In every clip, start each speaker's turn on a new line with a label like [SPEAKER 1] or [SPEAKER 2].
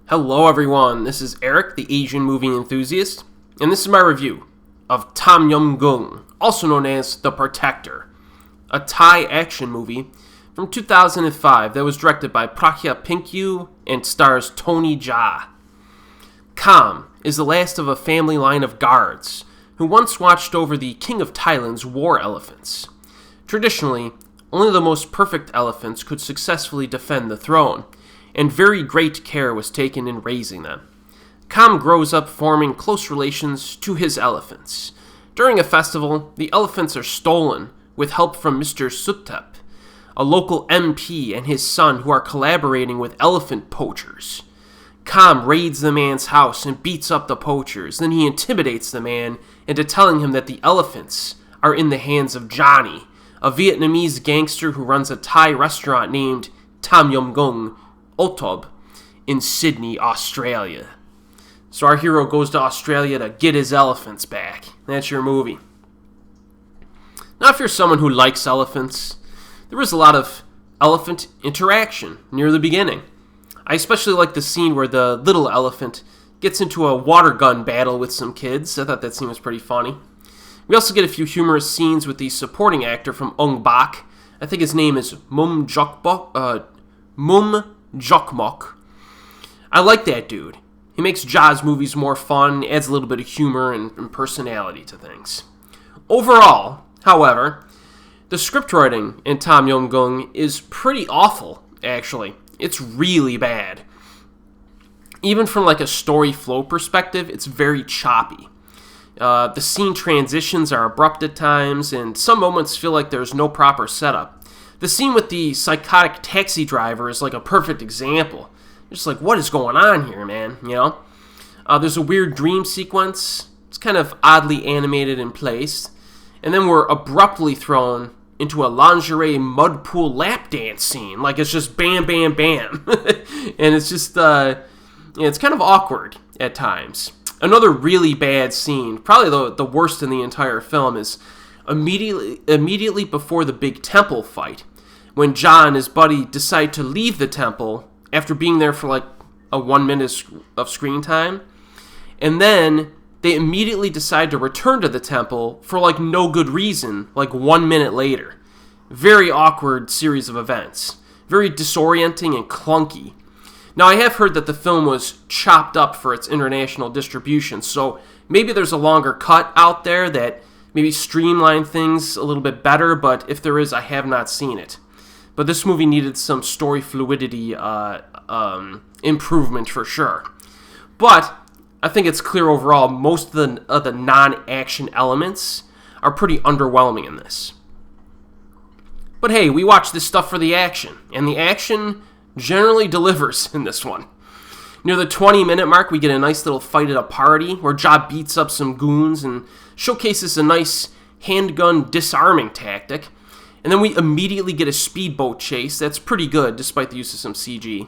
[SPEAKER 1] Hello everyone, this is Erik, the Asian movie enthusiast, and this is my review of Tom Yum Goong, also known as The Protector, a Thai action movie from 2005 that was directed by Prachya Pinkaew and stars Tony Jaa. Kham is the last of a family line of guards who once watched over the King of Thailand's war elephants. Traditionally, only the most perfect elephants could successfully defend the throne, and very great care was taken in raising them. Kham grows up forming close relations to his elephants. During a festival, the elephants are stolen with help from Mr. Suthep, a local MP and his son who are collaborating with elephant poachers. Kham raids the man's house and beats up the poachers. Then he intimidates the man into telling him that the elephants are in the hands of Johnny, a Vietnamese gangster who runs a Thai restaurant named Tom Yum Goong Otob in Sydney, Australia. So our hero goes to Australia to get his elephants back. That's your movie. Now, if you're someone who likes elephants, there is a lot of elephant interaction near the beginning. I especially like the scene where the little elephant gets into a water gun battle with some kids. I thought that scene was pretty funny. We also get a few humorous scenes with the supporting actor from Ong Bak. I think his name is Mum Jokmok. I like that dude. He makes Jaa's movies more fun, adds a little bit of humor and personality to things. Overall, however, the script writing in Tom Yum Goong is pretty awful, actually. It's really bad. Even from like a story flow perspective, it's very choppy. The scene transitions are abrupt at times, and some moments feel like there's no proper setup. The scene with the psychotic taxi driver is like a perfect example. Just like, what is going on here, man? You know? There's a weird dream sequence. It's kind of oddly animated and placed. And then we're abruptly thrown into a lingerie mud pool lap dance scene. Like, it's just bam, bam, bam. And it's just, it's kind of awkward at times. Another really bad scene, probably the worst in the entire film, is immediately before the big temple fight, when Jaa and his buddy decide to leave the temple after being there for like a 1 minute of screen time, and then they immediately decide to return to the temple for like no good reason, like 1 minute later. Very awkward series of events. Very disorienting and clunky. Now, I have heard that the film was chopped up for its international distribution, so maybe there's a longer cut out there that maybe streamline things a little bit better, but if there is, I have not seen it. But this movie needed some story fluidity improvement for sure. But I think it's clear overall most of the non-action elements are pretty underwhelming in this. But hey, we watch this stuff for the action, and the action generally delivers in this one. Near the 20-minute mark, we get a nice little fight at a party where Jaa beats up some goons and showcases a nice handgun disarming tactic. And then we immediately get a speedboat chase that's pretty good despite the use of some CG.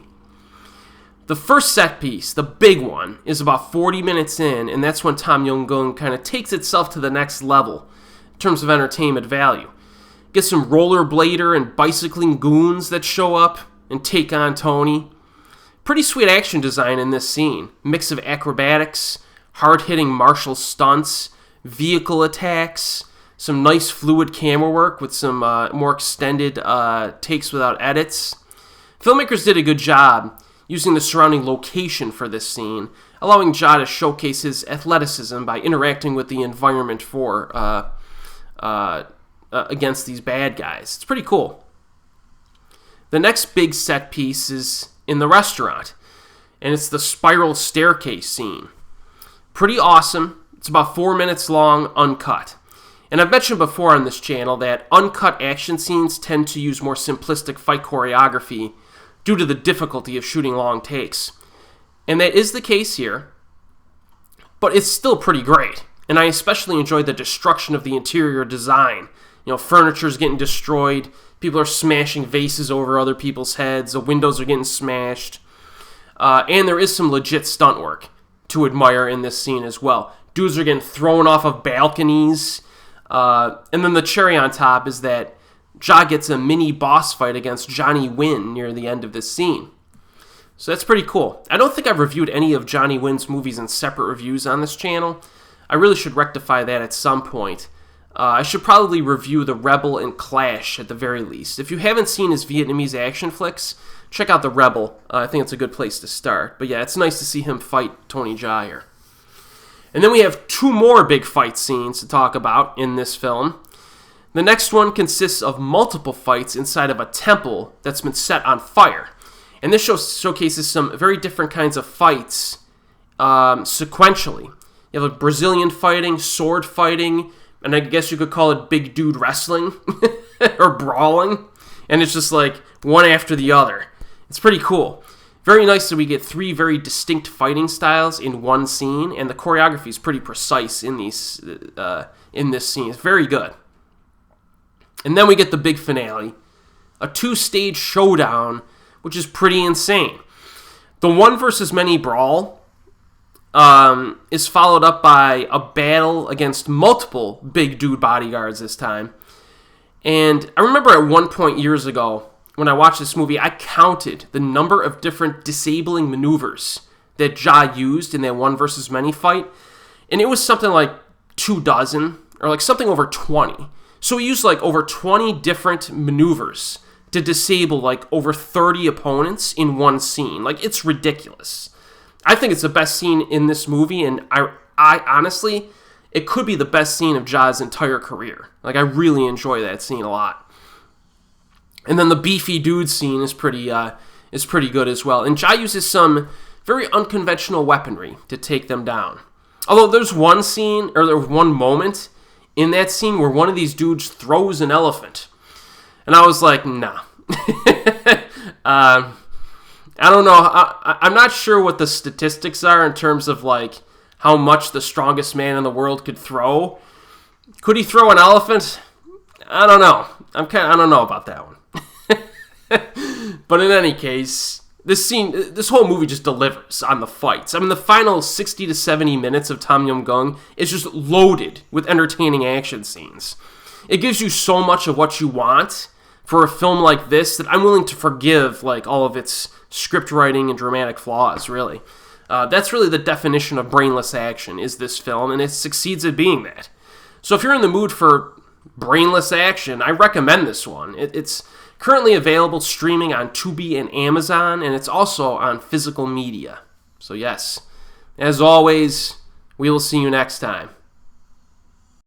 [SPEAKER 1] The first set piece, the big one, is about 40 minutes in, and that's when Tom Yum Goong kind of takes itself to the next level in terms of entertainment value. Get some rollerblader and bicycling goons that show up and take on Tony. Pretty sweet action design in this scene. Mix of acrobatics, hard-hitting martial stunts, vehicle attacks, some nice fluid camera work with some more extended takes without edits. Filmmakers did a good job using the surrounding location for this scene, allowing Jaa to showcase his athleticism by interacting with the environment against these bad guys. It's pretty cool. The next big set piece is in the restaurant, and it's the spiral staircase scene. Pretty awesome. It's about 4 minutes long, uncut. And I've mentioned before on this channel that uncut action scenes tend to use more simplistic fight choreography due to the difficulty of shooting long takes. And that is the case here, but it's still pretty great. And I especially enjoyed the destruction of the interior design. You know, furniture's getting destroyed, people are smashing vases over other people's heads, the windows are getting smashed, and there is some legit stunt work to admire in this scene as well. Dudes are getting thrown off of balconies, and then the cherry on top is that Jaa gets a mini boss fight against Johnny Win near the end of this scene. So that's pretty cool. I don't think I've reviewed any of Johnny Nguyen's movies in separate reviews on this channel. I really should rectify that at some point. I should probably review The Rebel and Clash at the very least. If you haven't seen his Vietnamese action flicks, check out The Rebel. I think it's a good place to start. But yeah, it's nice to see him fight Tony Jaa here. And then we have 2 more big fight scenes to talk about in this film. The next one consists of multiple fights inside of a temple that's been set on fire. And this showcases some very different kinds of fights sequentially. You have like Brazilian fighting, sword fighting, and I guess you could call it big dude wrestling or brawling. And it's just like one after the other. It's pretty cool. Very nice that we get 3 very distinct fighting styles in one scene, and the choreography is pretty precise in this scene. It's very good. And then we get the big finale, a 2-stage showdown, which is pretty insane. The one versus many brawl is followed up by a battle against multiple big dude bodyguards this time. And I remember at one point years ago, when I watched this movie, I counted the number of different disabling maneuvers that Jaa used in that one versus many fight, and it was something like 24, or like something over 20. So he used like over 20 different maneuvers to disable like over 30 opponents in one scene. Like, it's ridiculous. I think it's the best scene in this movie, and I honestly, it could be the best scene of Jaa's entire career. Like, I really enjoy that scene a lot. And then the beefy dude scene is pretty good as well. And Jaa uses some very unconventional weaponry to take them down. Although there's one scene, or there's one moment in that scene where one of these dudes throws an elephant. And I was like, nah. I don't know. I'm not sure what the statistics are in terms of like how much the strongest man in the world could throw. Could he throw an elephant? I don't know. I don't know about that one. But in any case, this whole movie just delivers on the fights. I mean, the final 60 to 70 minutes of Tom Yum Goong is just loaded with entertaining action scenes. It gives you so much of what you want for a film like this that I'm willing to forgive like all of its script writing and dramatic flaws, really. That's really the definition of brainless action, is this film, and it succeeds at being that. So if you're in the mood for brainless action, I recommend this one. It's currently available streaming on Tubi and Amazon, and it's also on physical media. So yes, as always, we will see you next time.